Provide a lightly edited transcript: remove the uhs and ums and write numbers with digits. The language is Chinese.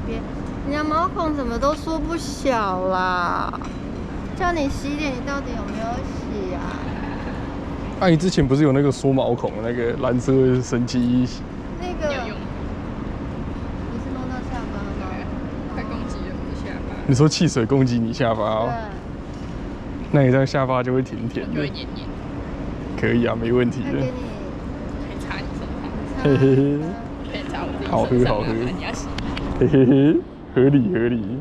边。你的毛孔怎么都缩不小啦？叫你洗脸，你到底有没有洗啊？阿姨之前不是有那个缩毛孔的那个蓝色神奇衣？那个你是弄到下巴吗？快攻击了我的下巴。你说汽水攻击你下巴哦？对。那你这样下巴就会甜甜的。就会黏黏。可以啊，没问题的。可以擦你身上。嘿嘿嘿。可以擦我自己身上。好喝好喝。你要洗。嘿嘿嘿，合理合理。